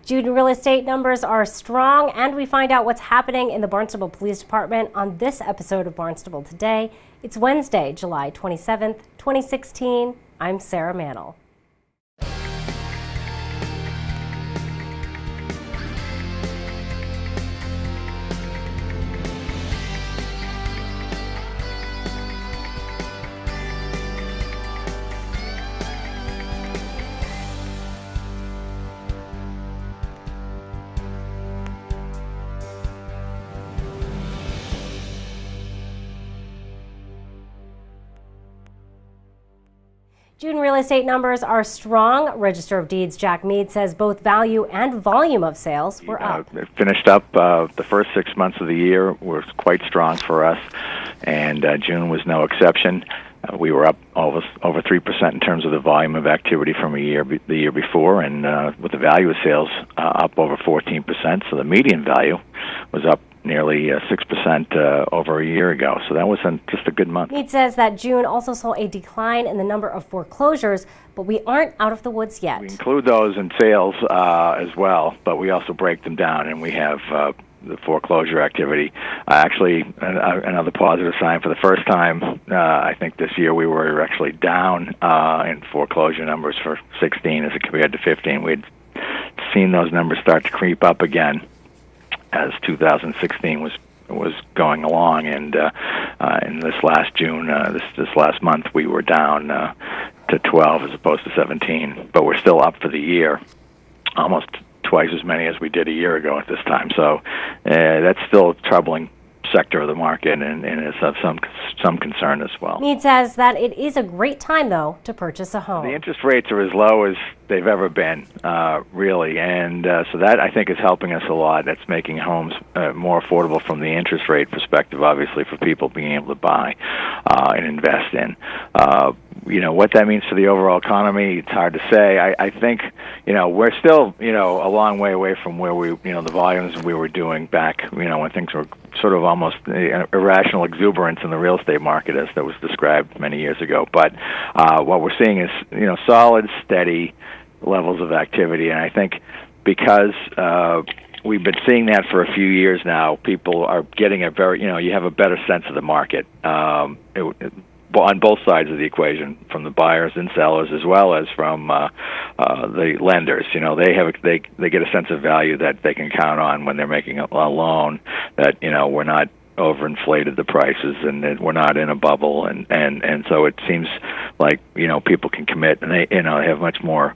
June real estate numbers are strong, and we find out what's happening in the Barnstable Police Department on this episode of Barnstable Today. It's Wednesday, July 27th, 2016. I'm Sarah Mannel. June real estate numbers are strong. Register of Deeds Jack Mead says both value and volume of sales were up. It finished up the first 6 months of the year was quite strong for us, and June was no exception. We were up over 3% in terms of the volume of activity from the year before, and with the value of sales up over 14%. So the median value was up nearly 6% over a year ago. So that was just a good month. Mead says that June also saw a decline in the number of foreclosures, but we aren't out of the woods yet. We include those in sales as well, but we also break them down, and we have the foreclosure activity. Actually, another positive sign for the first time, I think this year we were actually down in foreclosure numbers for 16 as compared to 15. We'd seen those numbers start to creep up again as 2016 was going along, and in this last June, this last month, we were down to 12 as opposed to 17, but we're still up for the year, almost twice as many as we did a year ago at this time. So that's still a troubling sector of the market, and it's of some concern as well. Mead says that it is a great time, though, to purchase a home. The interest rates are as low as they've ever been, really, and so that, I think, is helping us a lot. That's making homes more affordable from the interest rate perspective, obviously, for people being able to buy and invest in. What that means for the overall economy, it's hard to say. I think, we're still, a long way away from where the volumes we were doing back, when things were sort of almost irrational exuberance in the real estate market, as that was described many years ago. But what we're seeing is, solid, steady levels of activity, and I think because we've been seeing that for a few years now, people are getting a very, you have a better sense of the market. On both sides of the equation, from the buyers and sellers, as well as from the lenders. They get a sense of value that they can count on when they're making a loan. That we're not overinflated the prices, and that we're not in a bubble, and so it seems like people can commit, and they have much more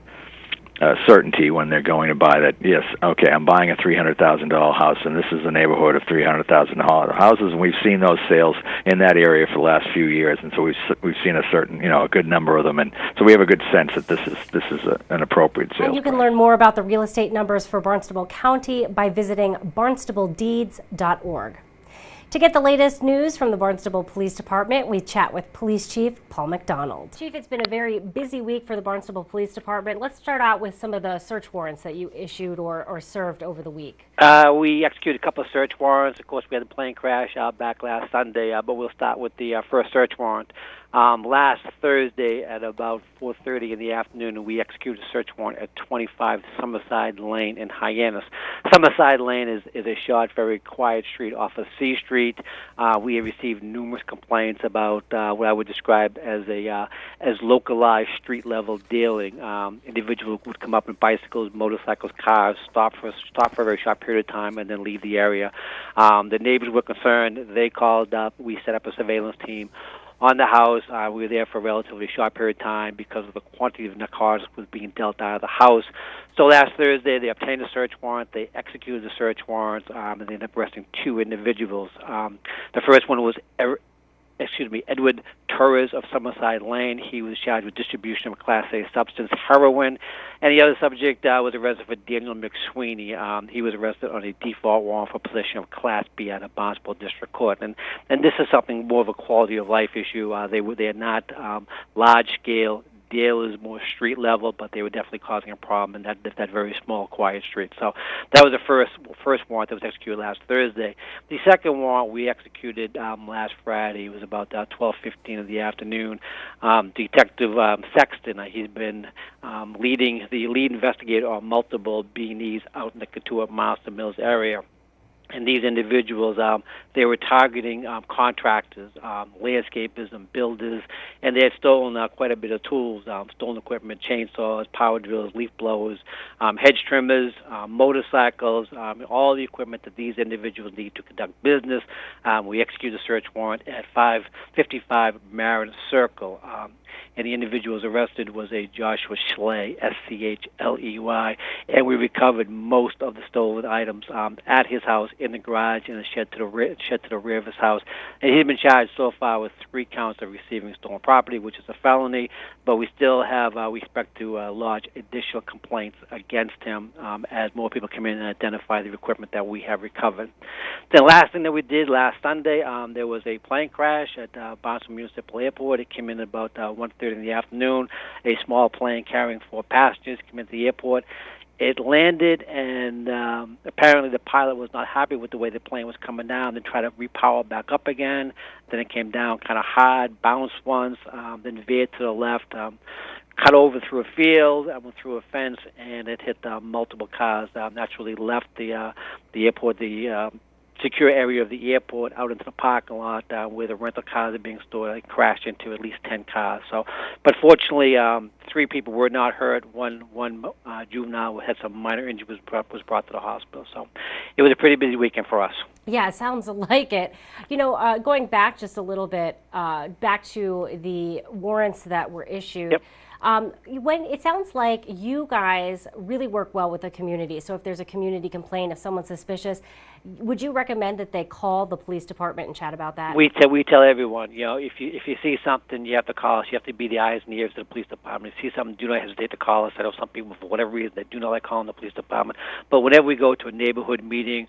certainty when they're going to buy that. Yes, okay, I'm buying a $300,000 house, and this is a neighborhood of $300,000 houses, and we've seen those sales in that area for the last few years, and so we've seen a certain a good number of them, and so we have a good sense that this is an appropriate sale. And you can learn more about the real estate numbers for Barnstable County by visiting barnstabledeeds.org. To get the latest news from the Barnstable Police Department, we chat with Police Chief Paul McDonald. Chief, it's been a very busy week for the Barnstable Police Department. Let's start out with some of the search warrants that you issued or served over the week. We executed a couple of search warrants. Of course, we had the plane crash back last Sunday, but we'll start with the first search warrant. Last Thursday at about 4:30 in the afternoon, we executed a search warrant at 25 Summerside Lane in Hyannis. Summerside Lane is a short, very quiet street off of C Street. We have received numerous complaints about what I would describe as localized street-level dealing. Individuals would come up with bicycles, motorcycles, cars, stop for a very short period of time, and then leave the area. The neighbors were concerned. They called up. We set up a surveillance team on the house. We were there for a relatively short period of time because of the quantity of narcotics was being dealt out of the house. So last Thursday, they obtained a search warrant. They executed the search warrant, and they ended up arresting two individuals. The first one was Edward Torres of Summerside Lane. He was charged with distribution of a Class A substance, heroin. And the other subject was arrested for Daniel McSweeney. He was arrested on a default warrant for possession of Class B at a Barnstable District Court. And this is something more of a quality of life issue. They are not large-scale dealers, more street level, but they were definitely causing a problem in that very small, quiet street. So that was the first warrant that was executed last Thursday. The second warrant we executed last Friday. It was about 12:15 in the afternoon. Detective Sexton, he's been the lead investigator on multiple B&Es out in the Katuah Master Mills area. And these individuals, they were targeting contractors, landscapers, and builders, and they had stolen quite a bit of tools, stolen equipment, chainsaws, power drills, leaf blowers, hedge trimmers, motorcycles, all the equipment that these individuals need to conduct business. We executed a search warrant at 555 Marin Circle. And the individuals arrested was a Joshua Schley, Schley, and we recovered most of the stolen items at his house, in the garage, in a shed to the rear of his house. And he's been charged so far with 3 counts of receiving stolen property, which is a felony. But we still have, we expect to lodge additional complaints against him as more people come in and identify the equipment that we have recovered. The last thing that we did last Sunday, there was a plane crash at Barnstable Municipal Airport. It came in about 1:30 in the afternoon. A small plane carrying 4 passengers came into the airport. It landed, and apparently the pilot was not happy with the way the plane was coming down, then tried to repower back up again. Then it came down kind of hard, bounced once, then veered to the left, cut over through a field, went through a fence, and it hit multiple cars. Naturally left the airport, the secure area of the airport, out into the parking lot where the rental cars are being stored. It crashed into at least 10 cars. So, but fortunately, 3 people were not hurt. One juvenile had some minor injury, was brought to the hospital. So it was a pretty busy weekend for us. Yeah, it sounds like it. You know, going back just a little bit, back to the warrants that were issued. Yep. When it sounds like you guys really work well with the community. So if there's a community complaint, if someone's suspicious, would you recommend that they call the police department and chat about that? We tell everyone, you know, if you see something, you have to call us. You have to be the eyes and ears of the police department. If you see something, do not hesitate to call us. I know some people, for whatever reason, they do not like calling the police department. But whenever we go to a neighborhood meeting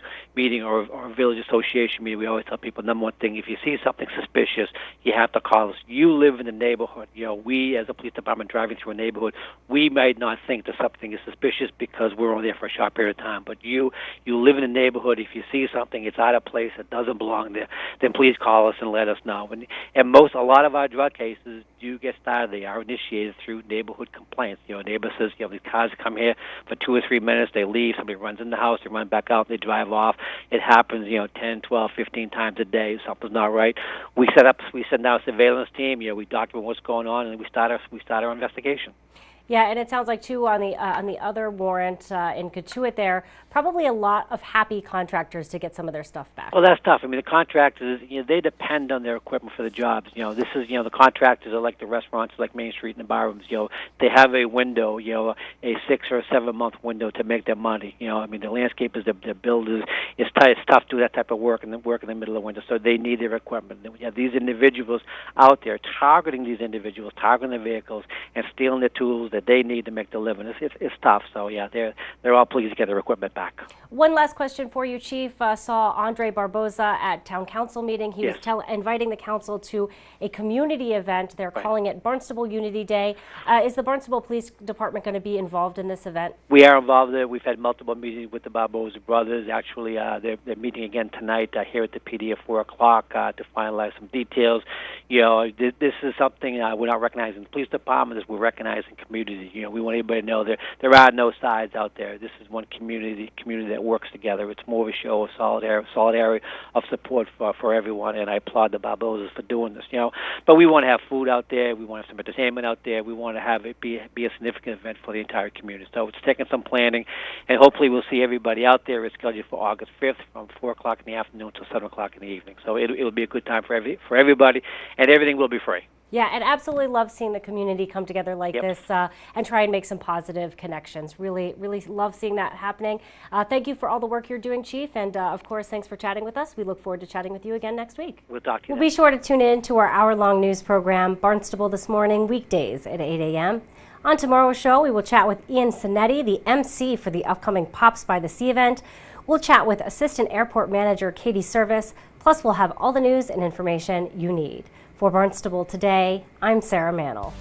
or a village association meeting, we always tell people, number one thing, if you see something suspicious, you have to call us. You live in the neighborhood. You know, we as a police department driving through a neighborhood, we might not think that something is suspicious because we're only there for a short period of time. But you live in the neighborhood. If you see something, it's out of place, it doesn't belong there, then please call us and let us know. And a lot of our drug cases do get started. They are initiated through neighborhood complaints. You know, a neighbor says, you know, these cars come here for 2 or 3 minutes, they leave, somebody runs in the house, they run back out, they drive off. It happens, you know, 10, 12, 15 times a day. Something's not right. We send out a surveillance team. You know, we document what's going on, and we start our investigation. Yeah, and it sounds like, too, on the other warrant in Katuah there, probably a lot of happy contractors to get some of their stuff back. Well, that's tough. I mean, the contractors, you know, they depend on their equipment for the jobs. You know, this is, you know, the contractors are like the restaurants, like Main Street and the bar rooms. You know, they have a window, you know, a 6 or 7 month window to make their money. You know, I mean, the landscapers, the builders, it's tough to do that type of work and then work in the middle of the winter, so they need their equipment. We have these individuals out there targeting the vehicles, and stealing the tools that they need to make the living. It's tough. So yeah, they're all pleased to get their equipment back. One last question for you, Chief. Saw Andre Barboza at Town Council meeting. He Yes. was inviting the council to a community event. They're Right. calling it Barnstable Unity Day. Is the Barnstable Police Department going to be involved in this event? We are involved in it. We've had multiple meetings with the Barboza brothers. Actually, they're meeting again tonight here at the PD at 4 o'clock to finalize some details. You know, this is something we're not recognizing the police department. We're recognizing community. You know, we want everybody to know there are no sides out there. This is one community that works together. It's more of a show of solidarity of support for everyone, and I applaud the Barbozas for doing this. You know, but we want to have food out there. We want to have some entertainment out there. We want to have it be a significant event for the entire community. So it's taking some planning, and hopefully we'll see everybody out there. It's scheduled for August 5th from 4 o'clock in the afternoon till 7 o'clock in the evening. So it'll be a good time for everybody, and everything will be free. Yeah, and absolutely love seeing the community come together like Yep. this and try and make some positive connections. Really, really love seeing that happening. Thank you for all the work you're doing, Chief, and of course, thanks for chatting with us. We look forward to chatting with you again next week. We'll talk to you We'll then. be sure to tune in to our hour-long news program, Barnstable This Morning, weekdays at 8 a.m. On tomorrow's show, we will chat with Ian Sinetti, the MC for the upcoming Pops by the Sea event. We'll chat with Assistant Airport Manager Katie Service, plus we'll have all the news and information you need. For Barnstable Today, I'm Sarah Mannel.